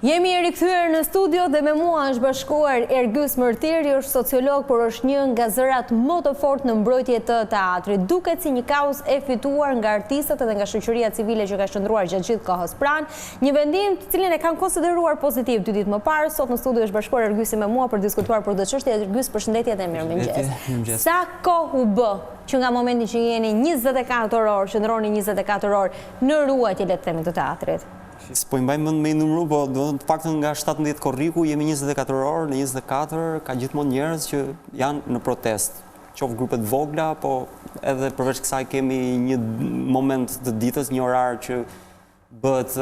Jemi rikthyer në studio dhe me mua është bashkuar Ergys Mertiri, është sociolog, por është një nga zërat më të fortë në mbrojtje të teatrit. Duket si një kauzë e fituar nga artistët dhe nga shoqëria civile që ka shndruar gjatë gjithë kohës pranë, një vendim të cilin e kanë konsideruar pozitiv 2 ditë më parë. Sot në studio është bashkuar Ergysi me mua për të diskutuar për këtë çështje. Ergys, përshëndetje dhe mirëmëngjes. Sa kohë u bë që nga momenti që jeni 24 orë, që ndroni 24 orë në ruajtje le të themi të teatrit? Po i mbajmë me i numru, po do të paktën nga 17 korriku jemi 24 orë, në 24 ka gjithmonë njerëz që janë në protest. Qoftë grupet vogla, po edhe përveç kësaj kemi një moment të ditës, një orar që bëhet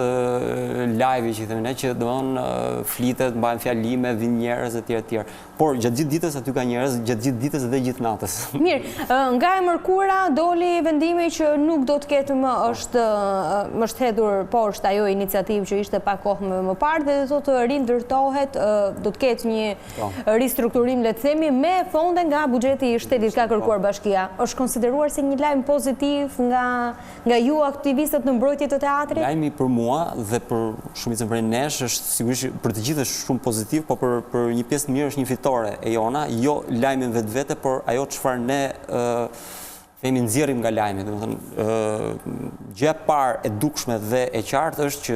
live që i themi ne, që domthonë flitet, mbahen fjalime, vinë njerëz etj etj. Por gjatë gjithë ditës aty ka njerëz, gjatë gjithë ditës dhe gjithë natës. Mirë, nga e mërkura doli vendimi që nuk do të ketë më është hedhur poshtë ajo iniciativë që ishte pa kohë më parë dhe do të rindërtohet, do të ketë një ristrukturim le të themi me fonde nga buxheti i shtetit, ka kërkuar bashkia. Është konsideruar si një lajm pozitiv nga ju aktivistët në mbrojtje të teatrit? Lajmi për mua dhe për shumicën prej nesh është sigurisht për të gjithë është shumë pozitiv, po për një pjesë të mirë është një fitore e jona, jo lajmin vetvete, por ajo çfarë ne themi nxjerrim nga lajmi. Domethënë gjë e parë e dukshme dhe e qartë është që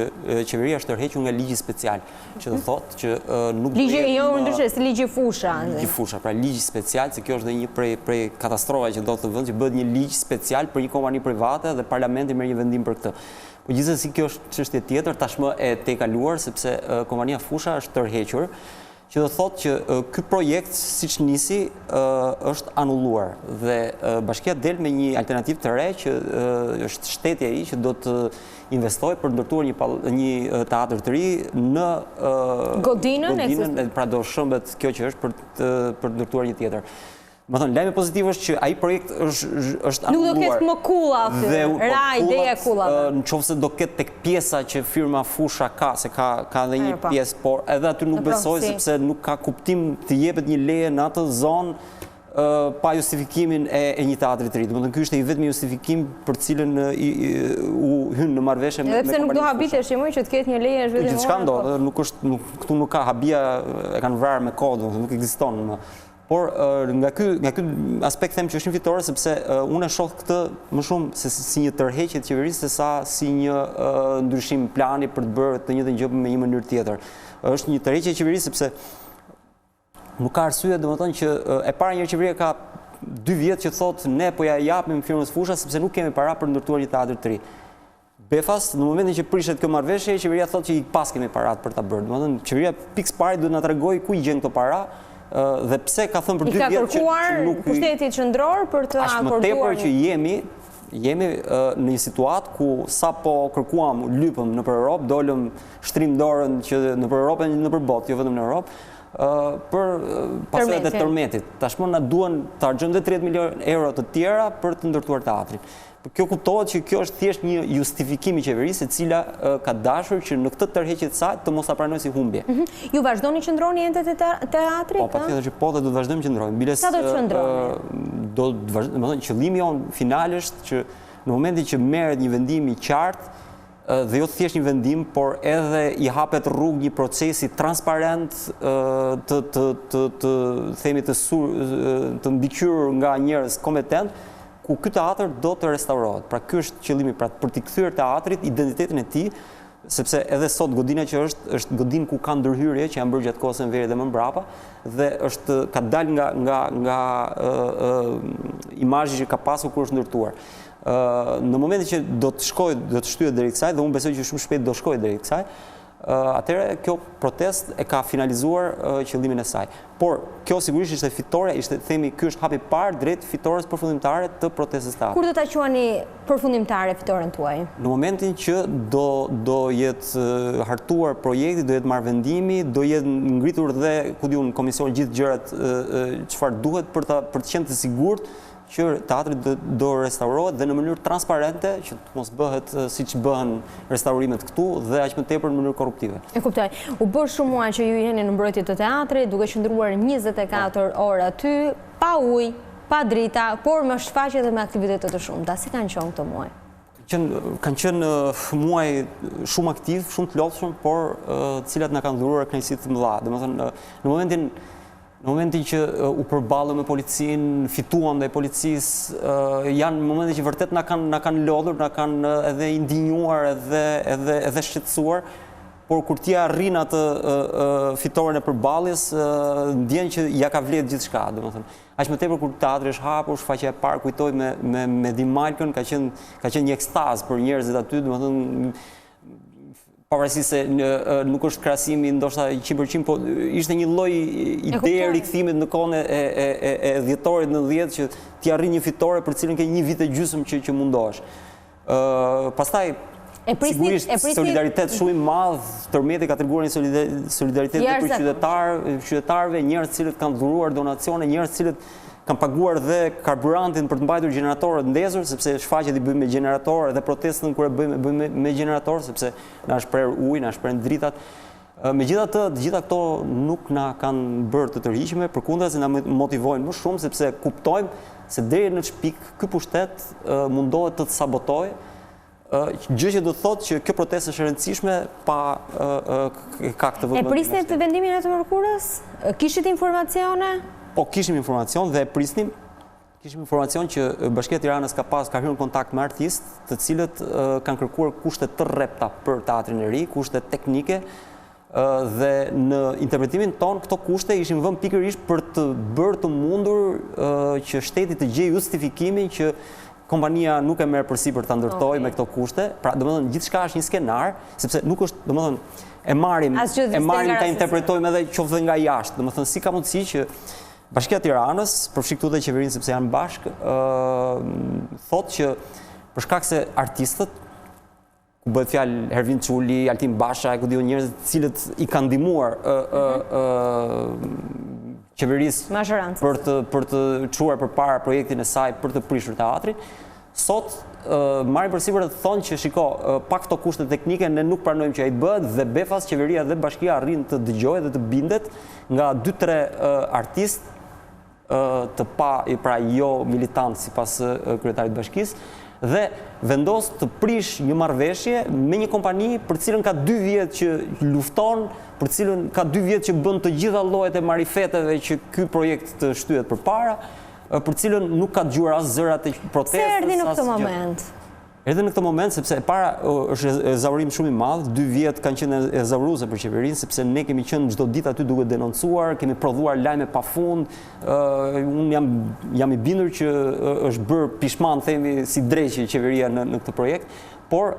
qeveria është tërhequr nga ligji special, që do thotë që nuk do ligji jo ndryshe si ligji fusha. Ligji fusha, pra ligji special, se kjo është një prej katastrofave që do të vënë që bëhet një ligj special për një kompani private dhe parlamenti merr një vendim për këtë. Po gjithsesi kjo është çështje tjetër, tashmë e tejkaluar sepse kompania fusha është tërhequr, që do thotë që ky projekt siç nisi është anulluar dhe bashkia del me një alternativë të re që është shteti ai që do të investojë për ndërtuar një teatr të ri në Godinën, pra do shëmbet kjo që është për të ndërtuar një tjetër. Më thënë, lajmi pozitiv është që ai projekt është anulluar. Nuk do ketë më kulla aty, ideja kullave. Në qoftë se do ketë tek pjesa që firma fusha ka, se ka edhe një pjesë, por edhe aty nuk besoj sepse nuk ka kuptim të jepet një leje në atë zonë pa justifikimin e një teatri të ri. Domethënë ky është i vetmi justifikim për cilën u hyn në marrëveshje me kompaninë. Edhe pse nuk do habitesh më që të ketë një leje është vetëm. Gjithçka ndodh, këtu nuk ka habia, e kanë vrarë me kohë, domethënë nuk ekziston më. Por nga ky aspekt them që është një fitore sepse unë e shoh këtë më shumë se si një tërheqje të qeverisë sesa si një ndryshim plani për të bërë të njëjtën gjë me një mënyrë tjetër. Është një tërheqje e qeverisë sepse nuk ka arsye, domethënë që e para një qeveria ka 2 vjet që thotë ne po ja japim firmës fusha sepse nuk kemi para për ndërtuar një teatr të ri. Befas, në momentin që prishet kjo marrëveshje, qeveria thotë që i pas kemi parat për ta bërë. Domethënë qeveria pikës parë duhet na tregojë ku i gjen këto para. Dhe pse ka thënë për 2 vjet që nuk pushtetit qendror për të akorduar. Më tepër që jemi në një situatë ku sapo kërkuam lypëm nëpër Europë, dolëm shtrim dorën që nëpër Europë e nëpër botë, jo vetëm në Europë, për pasojat e tërmetit. Tashmë na duan të harxojmë 30 milionë euro të tjera për të ndërtuar teatrin. Kjo kuptohet që kjo është thjesht një justifikim i qeverisë e cila ka dashur që në këtë tërheqje të saj të mos ta pranojë si humbje. Ju vazhdoni që ndroni ente të teatrit? Po, patjetër që po dhe do të vazhdojmë që ndrojmë. Sa do të qëndroni? Domethënë qëllimi jon final është që në momentin që merret një vendim i qartë dhe jo thjesht një vendim, por edhe i hapet rrugë një procesi transparent të themi të mbikëqyrur nga njerëz kompetent, ku ky teatr do të restaurohet. Pra ky është qëllimi, pra për t'i kthyer teatrit identitetin e tij, sepse edhe sot Godina që është godinë ku ka ndërhyrje që janë bërë gjatë kohës së verë dhe më mbrapa dhe ka dalë nga imazhi që ka pasur kur është ndërtuar. Në momentin që do të shtyhet deri kësaj dhe unë besoj që shumë shpejt do shkojë deri kësaj, atëherë kjo protest e ka finalizuar qëllimin e saj. Por kjo sigurisht ishte fitore, themi ky është hapi i parë drejt fitores përfundimtare të protestës së teatrit. Kur do ta quani përfundimtare fitoren tuaj? Në momentin që do jetë hartuar projekti, do jetë marrë vendimi, do jetë ngritur dhe ku diun komision gjithë gjërat çfarë duhet për të qenë të sigurt që teatri do restaurohet dhe në mënyrë transparente, që të mos bëhet siç bëhen restaurimet këtu dhe aq më tepër në mënyrë korruptive. E kuptoj. U bë shumë muaj që ju jeni në mbrojtje të teatrit, duke qëndruar 24 orë aty, pa ujë, pa drita, por me shfaqje dhe me aktivitete të shumta. Si kanë qenë këto muaj? kanë qenë muaj shumë aktiv, shumë të lodhshëm, por cilat na kanë dhuruar kënaqësi të mëdha. Domethënë, në momentin që u përballëm me policinë, fituam ndaj policisë, janë momente që vërtet na kanë lodhur, na kanë edhe indinjuar, edhe shqetësuar, por kur ti arrin atë fitoren e përballjes, ndjen që ja ka vlerë gjithçka, domethënë. Aq më tepër kur teatri është hapur, shfaqja e parë kujtoj me Dimalkën, ka qenë një ekstaz për njerëzit aty, domethënë pavarësisht se nuk është krahasimi ndoshta 100%, po ishte një lloj ide rikthimit në kohën e dhjetorit 90 që ti arrin një fitore për cilën ke një vit e gjysmë që mundohesh. Pastaj sigurisht solidaritet shumë i madh, tërmeti ka treguar një solidaritet për qytetarëve, njerëz cilët kanë dhuruar donacione, njerëz cilët kanë paguar dhe karburantin për të mbajtur gjeneratorët ndezur, sepse shfaqjet i bëjmë me gjeneratorë dhe protestën kur e bëjmë me gjeneratorë, sepse na është prerë ujë, na është prerë dritat. Megjithatë, të gjitha këto nuk na kanë bërë të tërhiqme, përkundrazi na motivojnë më shumë sepse kuptojmë se deri në çpik ky pushtet mundohet të sabotojë. Gjë që do të thotë që kjo protestë është e rëndësishme pa ka këtë vëmendje. E prisni të vendimin e të mërkurës? Kishit informacione? Po, kishim informacion dhe e prisnim. Kishim informacion që Bashkia e Tiranës ka hyrë në kontakt me artistë, të cilët kanë kërkuar kushte të rrepta për teatrin e ri, kushte teknike, dhe në interpretimin ton këto kushte ishin vënë pikërisht për të bërë të mundur që shteti të gjejë justifikimin që kompania nuk e merr përsipër ta ndërtojë me këto kushte. Pra, domethënë gjithçka është një skenar, sepse nuk është, domethënë, e marrim ta interpretojmë edhe qoftë nga jashtë. Domethënë, si ka mundësi që Bashkia e Tiranës, përfshi këtu dhe qeverinë sepse janë bashkë, thotë që për shkak se artistët, ku bëhet fjalë Hervin Çuli, Altin Basha, ku diun njerëz të cilët i kanë ndihmuar qeverisë për të çuar përpara projektin e saj për të prishur teatrin, sot marrin përsipër të thonë që shiko, pa këto kushte teknike ne nuk pranojmë që ai bëhet dhe befas qeveria dhe bashkia arrin të dëgjojë dhe të bindet nga 2-3 artistë të pra jo militantë sipas kryetarit të bashkisë dhe vendos të prish një marrëveshje me një kompani për cilën ka 2 vjet që lufton, për cilën ka 2 vjet që bën të gjitha llojet e marifeteve që ky projekt të shtyhet përpara, për cilën nuk ka dëgjuar as zërat e protestës. Se erdhi në këtë moment? Erdhi në këtë moment sepse e para është ezaurim shumë i madh, 2 vjet kanë qenë ezauruese për qeverinë sepse ne kemi qenë çdo ditë aty duke denoncuar, kemi prodhuar lajme pafund, unë jam i bindur që është bërë pishman themi si dreqi qeveria në këtë projekt, por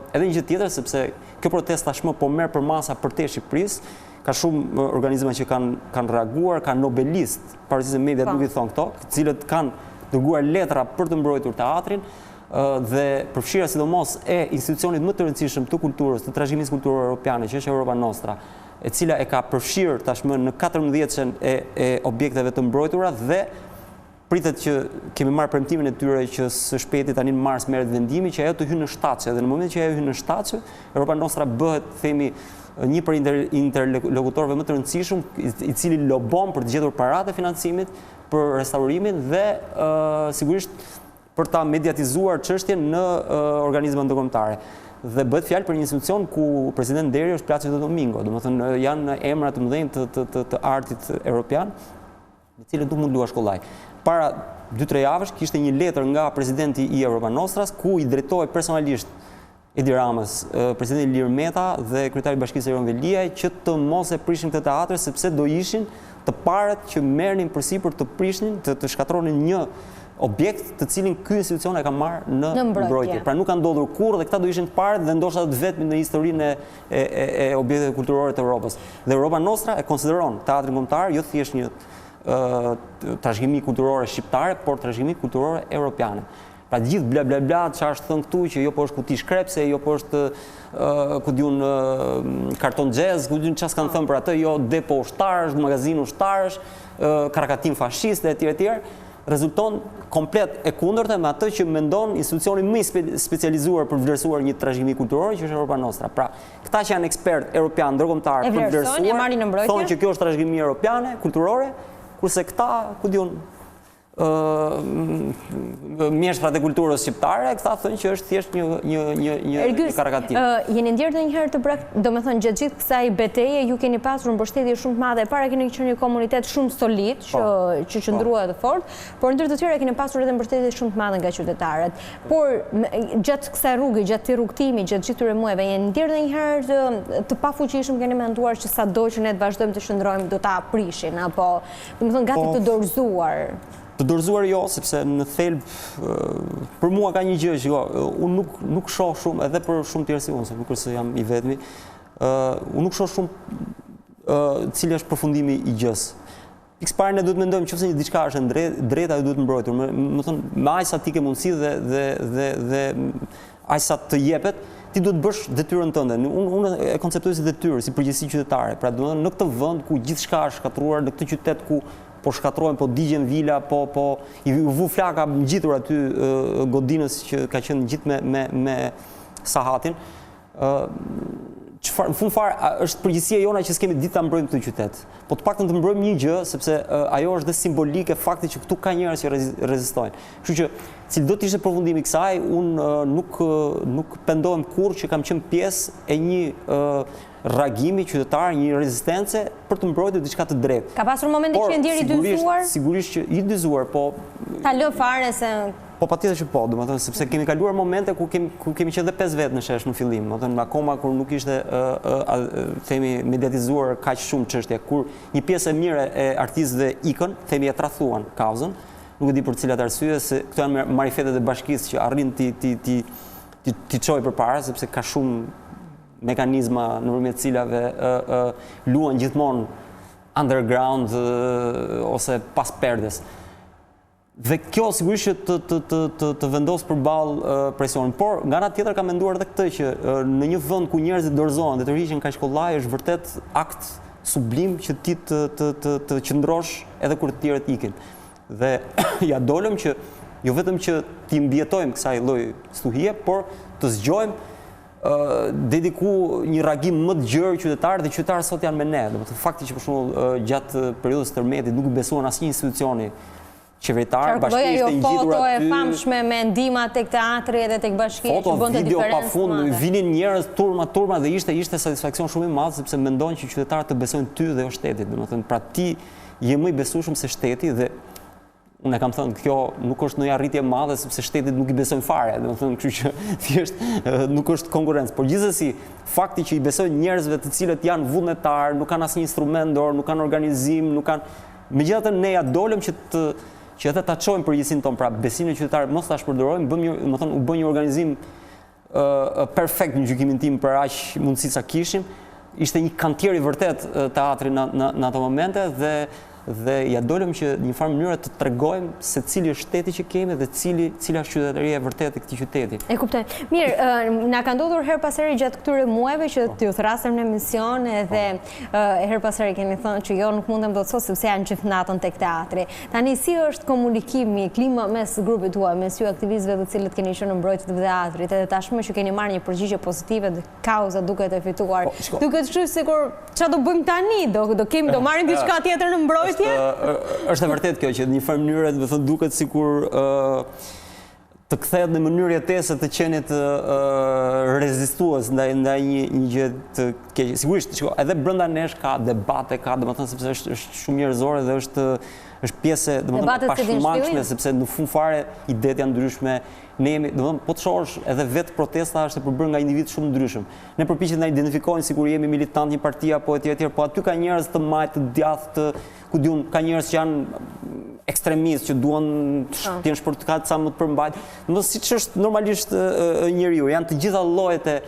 edhe një gjë tjetër sepse kjo protestë tashmë po merr përmasa përtej Shqipërisë, ka shumë organizma që kanë reaguar, ka nobelistë, pavarësisht se mediat nuk i thonë këto, të cilët kanë dërguar letra për të mbrojtur teatrin dhe përfshira sidomos e institucionit më të rëndësishëm të kulturës, të trashëgimisë kulturore europiane, që është Europa Nostra, e cila e ka përfshirë tashmë në 14-ën e objekteve të mbrojtura dhe pritet që kemi marrë premtimin e tyre që së shpejti tani në mars merret vendimi që ajo të hyjë në shtatçe dhe në momentin që ajo hyn në shtatçe, Europa Nostra bëhet themi një për interlokutorëve më të rëndësishëm, i cili lobon për të gjetur paratë e financimit për restaurimin dhe sigurisht për ta mediatizuar çështjen në organizma ndërkombëtare. Dhe bëhet fjalë për një institucion ku presidenti deri është Plaço de Domingo, domethënë janë emra të mëdhenj të artit evropian, me cilët nuk mund luash kollaj. Para 2-3 javësh kishte një letër nga presidenti i Europa Nostras ku i drejtohej personalisht Edi Ramës, presidenti Ilir Meta dhe kryetari i Bashkisë Eron Veliaj që të mos e prishin këtë teatr sepse do ishin të parët që merrnin përsipër të prishnin, të shkatronin një objekt të cilin ky institucion e ka marrë në mbrojtje. Pra nuk ka ndodhur kurrë dhe këta do ishin të parët dhe ndoshta të vetmin në historinë e objekteve kulturore të Europës. Dhe Europa Nostra e konsideron teatrin kombëtar jo thjesht një trashëgimi kulturore shqiptare, por trashëgimi kulturore europiane. Pra gjithë bla bla bla çfarë është thënë këtu që jo po është kuti shkrepse, jo po është ku diun karton xhez, ku diun çfarë s'kan thënë për atë, jo depo ushtarësh, magazin ushtarësh, karakatim fashiste etj etj. Rezulton komplet e kundërta me atë që mendon institucioni më i specializuar për vlerësuar një trashëgimi kulturor, që është Europa Nostra. Pra, këta që janë ekspert europian ndërkombëtar për vlerësuar, thonë që kjo është trashëgimi europiane, kulturore, kurse këta, ku diun, mjeshtrat e kulturës shqiptare, këta thënë që është thjesht një karikaturë. Jeni ndjerë ndonjëherë domethënë gjatë gjithë kësaj beteje ju keni pasur mbështetje shumë të madhe, para keni qenë një komunitet shumë solid që qëndruat të fortë, por ndër të tjera keni pasur edhe mbështetje shumë të madhe nga qytetarët. Por gjatë kësaj rruge, gjatë këtij rrugtimi, gjatë gjithë këtyre muajve, jeni ndjerë ndonjëherë të pafuqishëm keni menduar që sado që ne të vazhdojmë të qëndrojmë do ta prishin apo domethënë gati të dorëzuar? Të dorëzuar jo, sepse në thelb për mua ka një gjë që unë nuk shoh shumë, edhe për shumë tjerë si unë, se nuk është se jam i vetmi, unë nuk shoh shumë cili është përfundimi i gjës. Pikës parë ne duhet mendojmë nëse një diçka është e drejtë, ajo duhet mbrojtur. Me aq sa ti ke mundësi dhe aq sa të jepet, ti duhet bësh detyrën tënde. Unë e konceptoj si detyrë, si përgjegjësi qytetare. Pra domethënë në këtë vend ku gjithçka është shkatruar, në këtë qytet ku po shkatrojnë, po digjen vila, po i vu flaka ngjitur aty godinës që ka qenë gjithë me sahatin. Në fund fare është përgjegjësia jona që s'kemi ditë ta mbrojmë këtë qytet. Po të paktën të mbrojmë një gjë, sepse ajo është dhe simbolike fakti që këtu ka njerëz që rezistojnë. Kështu që cili do të ishte përfundimi i kësaj, unë nuk pendohem kurrë që kam qenë pjesë e një reagimi qytetar, një rezistence për të mbrojtur diçka të drejtë. Ka pasur momente që e ndjeri dyzuar? Sigurisht që i dyzuar, po ta lë fare se po patjetër që po, domethënë sepse kemi kaluar momente ku kemi qenë edhe 5 vetë në shesh në fillim, domethënë akoma kur nuk ishte themi mediatizuar kaq shumë çështja, kur një pjesë e mirë e artistëve ikën, themi e tradhuan kauzën, nuk e di për cilat arsye, se këto janë marifetet e bashkisë që arrin ti çojë përpara, sepse ka shumë mekanizma nëpërmjet cilave luan gjithmonë underground ose pas perdes. Dhe kjo sigurisht që të vendos përballë presionin. Por nga ana tjetër kam menduar edhe këtë që në një vend ku njerëzit dorëzohen dhe të rriqen kaq kollaj është vërtet akt sublim që ti të qëndrosh edhe kur të tjerët ikin. Dhe ja dolëm që jo vetëm që ti mbijetojmë kësaj lloj stuhie, por të zgjojmë dediku një reagim më të gjerë qytetarë dhe qytetarët sot janë me ne. Domethënë fakti që për shembull gjatë periudhës tërmetit nuk besuan asnjë institucioni qeveritar, bashkia ishte ngjitur aty. Foto e famshme me ndihma tek teatri edhe tek bashkia që bënte diferencë. Video pafund, vinin njerëz turma dhe ishte satisfaksion shumë i madh sepse mendojnë që qytetarët të besojnë ty dhe jo shtetit. Domethënë pra ti je më i besueshëm se shteti dhe unë e kam thënë, kjo nuk është ndonjë arritje e madhe sepse shtetit nuk i besojnë fare, domethënë, kështu që thjesht nuk është konkurrencë. Por gjithsesi, fakti që i besojnë njerëzve të cilët janë vullnetar, nuk kanë asnjë instrument dorë, nuk kanë organizim, nuk kanë. Megjithatë ne ja dolëm që edhe ta çojmë përgjegjësinë tonë, pra besimin e qytetarëve mos ta shpërdorijmë, domethënë u bë një organizim perfekt në gjykimin tim për aq mundësi sa kishim. Ishte një kantier i vërtet teatri në ato momente dhe ja dolëm që në një farë mënyrë të tregojmë se cili është shteti që kemi dhe cila është qytetaria e vërtetë e këtij qyteti. E kuptoj. Mirë, na ka ndodhur her pas here gjatë këtyre muajve që t'ju thrasëm në emision edhe her pas here keni thënë që jo nuk mundem dot sot sepse janë gjithë natën tek teatri. Tani si është komunikimi, klima mes grupit tuaj, mes ju aktivistëve të cilët keni qenë në mbrojtje të teatrit, edhe tashmë që keni marrë një përgjigje pozitive dhe kauza duket e fituar. Duket kështu sikur çfarë do bëjmë tani? Do marrim diçka tjetër në mbrojtje? Është e vërtet kjo që në një farë mënyrë do të duket sikur të kthehet në mënyrë jetese të qenit rezistues ndaj një gjë të keq. Sigurisht, edhe brenda nesh ka debate, ka domethënë sepse është shumë njerëzore dhe është pjesë domethënë pashmangshme sepse në fund fare idetë janë ndryshme. Ne jemi, domethënë po të shohësh edhe vetë protesta është e përbërë nga individ shumë ndryshëm. Ne përpiqet na identifikojnë sikur jemi militant një partie apo etj, po aty ka njerëz të majtë, të djathtë, ku diun, ka njerëz që janë ekstremistë që duan të jenë shpërtkat sa më të përmbajtur. Domethënë siç është normalisht njeriu, janë të gjitha llojet e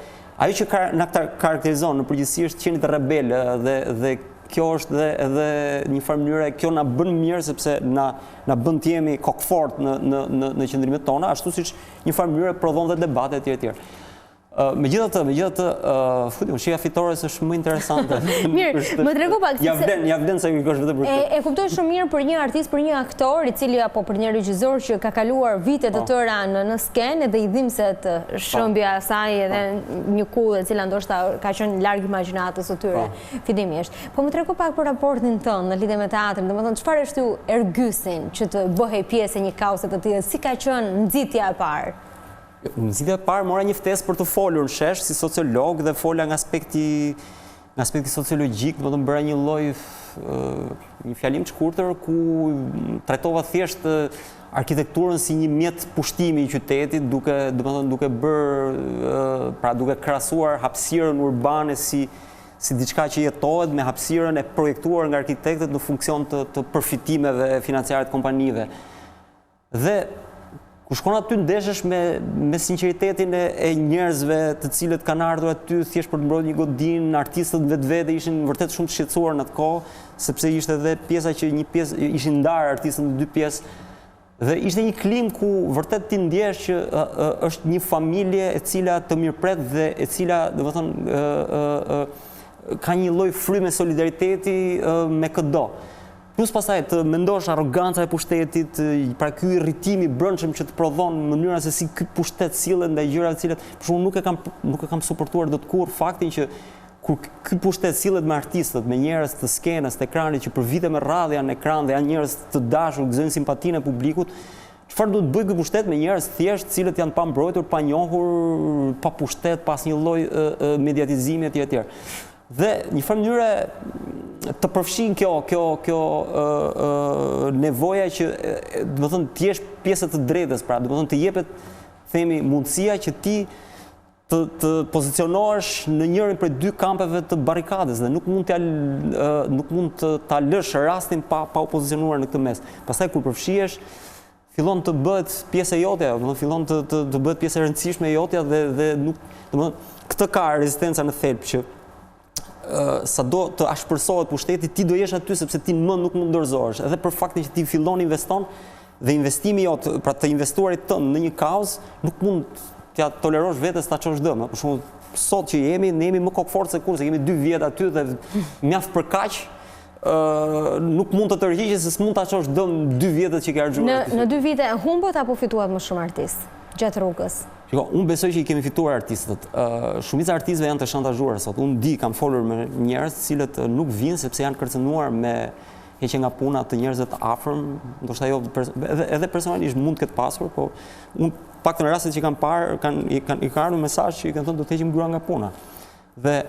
ajo që na karakterizon në përgjithësi është qenit rebel dhe kjo është edhe një farë mënyre, kjo na bën mirë sepse na bën të jemi kokfort në qëndrimet tona, ashtu siç një farë mënyre prodhon dhe debate etj. Megjithatë, shija fitores është më interesante. Mirë, më tregu pak. Ja vden se kërkosh vetëm për këtë. E kuptoj shumë mirë për një artist, për një aktor, i cili apo për një regjisor që ka kaluar vite të tëra në skenë dhe i dhimbset shëmbja e saj edhe një kullë e cila ndoshta ka qenë larg imagjinatës së tyre fillimisht. Po më tregu pak për raportin tënd në lidhje me teatrin. Domethënë çfarë është ky Ergysin që të bëhej pjesë e një kauze të tillë? Si ka qenë nxitja e parë? Nxitja e parë mora një ftesë për të folur në shesh si sociolog dhe fola nga aspekti sociologjik, do të bëra një lloj një fjalim të shkurtër ku trajtova thjesht arkitekturën si një mjet pushtimi i qytetit, duke krahasuar hapësirën urbane si diçka që jetohet me hapësirën e projektuar nga arkitektët në funksion të përfitimeve financiare të kompanive. Dhe ku shkon aty ndeshesh me sinqeritetin e njerëzve të cilët kanë ardhur aty thjesht për të mbrojtur një godinë, artistët vetvete ishin vërtet shumë të shqetësuar në atë kohë, sepse ishte edhe pjesa që ishin ndarë artistët në dy pjesë. Dhe ishte një klim ku vërtet ti ndjesh që është një familje e cila të mirëpret dhe e cila, domethënë, ka një lloj fryme solidariteti me çdo. Plus pastaj të mendosh arroganca e pushtetit, pra ky irritimi i brendshëm që të prodhon në mënyra se si ky pushtet sillet ndaj gjërave të cilat për shembull nuk e kam suportuar dot kurrë faktin që kur ky pushtet sillet me artistët, me njerëz të skenës, të ekranit që për vite me radhë janë në ekran dhe janë njerëz të dashur, gëzojnë simpatinë e publikut, çfarë duhet bëj ky pushtet me njerëz thjesht të cilët janë pa mbrojtur, pa njohur, pa pushtet, pas një lloj mediatizimi etj. Dhe një farë mënyre të përfshin kjo nevoja që domethënë të jesh pjesë të drejtës, pra domethënë të jepet themi mundësia që ti të pozicionohesh në njërin prej dy kampeve të barrikadës dhe nuk mund ta lësh rastin pa u pozicionuar në këtë mes. Pastaj kur përfshihesh fillon të bëhet pjesë e jotja, domethënë fillon të bëhet pjesë e rëndësishme e jotja dhe nuk domethënë këtë ka rezistenca në thelb që sa do të ashpërsohet pushteti, ti do jesh aty sepse ti më nuk mund dorëzohesh. Edhe për faktin që ti fillon investon dhe investimi jot, pra të investuarit tënd në një kauzë, nuk mund t'ja tolerosh vetes ta çosh dëm. Për shembull, sot që ne jemi më kokfort se kurrë, se kemi 2 vjet aty dhe mjaft për kaq, nuk mund të tërhiqesh se s'mund ta çosh dëm 2 vjetet që ke harxuar. Në 2 vite humbët apo fituat më shumë artist gjatë rrugës? Unë besoj që i kemi fituar artistët. Shumica artistëve janë të shantazhuar sot. Unë kam folur me njerëz të cilët nuk vinë sepse janë kërcënuar me heqje nga puna të njerëzve të afërm, ndoshta jo edhe personalisht mund të ketë pasur, po unë paktën në rastet që kam parë i ka ardhur mesazh që i kanë thënë do të heqim gruan nga puna. Dhe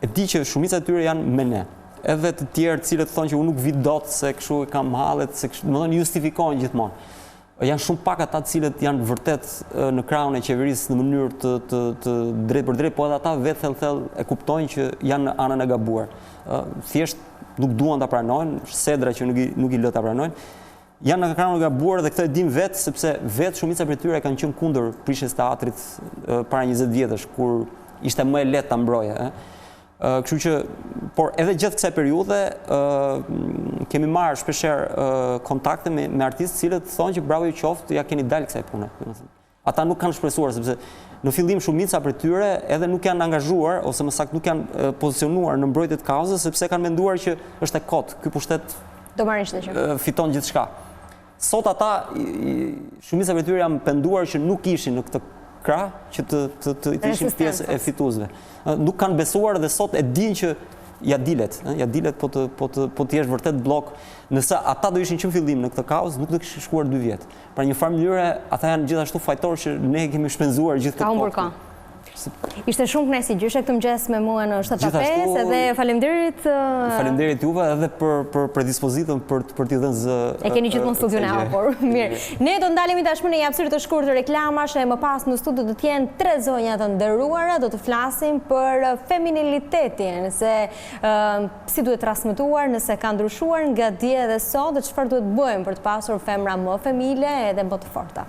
e di që shumica e tyre janë me ne. Edhe të tjerë të cilët thonë që unë nuk vi dot se kështu e kam hallet, se kështu, domethënë justifikojnë gjithmonë. Janë shumë pak ata të cilët janë vërtet në krahun e qeverisë në mënyrë të drejt për drejt, po edhe ata vetë thellë e kuptojnë që janë në anën e gabuar. Thjesht nuk duan ta pranojnë, sedra që nuk i lë ta pranojnë. Janë në krahun e gabuar dhe këtë e dim vetë sepse vetë shumica prej tyre kanë qenë kundër prishjes teatrit para 20 vjetësh kur ishte më e lehtë ta mbroje. Kështu që, por edhe gjatë kësaj periudhe kemi marrë shpeshherë kontakte me artistë cilët thonë që bravo ju qoftë, ja keni dalë kësaj pune. Ata nuk kanë shpresuar sepse në fillim shumica prej tyre edhe nuk janë angazhuar ose më saktë nuk janë pozicionuar në mbrojtje të kauzës sepse kanë menduar që është e kotë, ky pushtet do marrin çdo gjë. Fiton gjithçka. Sot ata shumica prej tyre janë penduar që nuk ishin në këtë krah që të ishin pjesë e fituesve. Nuk kanë besuar dhe sot e dinë që ja dilet po të jesh vërtet blok. Nëse ata do ishin që në fillim në këtë kauzë, nuk do kishin shkuar 2 vjet. Pra një farë mënyre ata janë gjithashtu fajtorë që ne kemi shpenzuar gjithë këtë kohë. Ishte shumë kënaqësi gjyshe këtë mëngjes me mua në 7:05 edhe faleminderit. Faleminderit juve edhe për predispozitën për t'i dhënë zë. E keni gjithmonë studion e hapur. Mirë. Ne do ndalemi tashmë në një hapësirë të shkurtër reklamash e më pas në studio do të jenë 3 zonja të nderuara, do të flasim për feminilitetin, se si duhet transmetuar, nëse ka ndryshuar nga dje dhe sot, dhe çfarë duhet bëjmë për të pasur femra më femile edhe më të forta.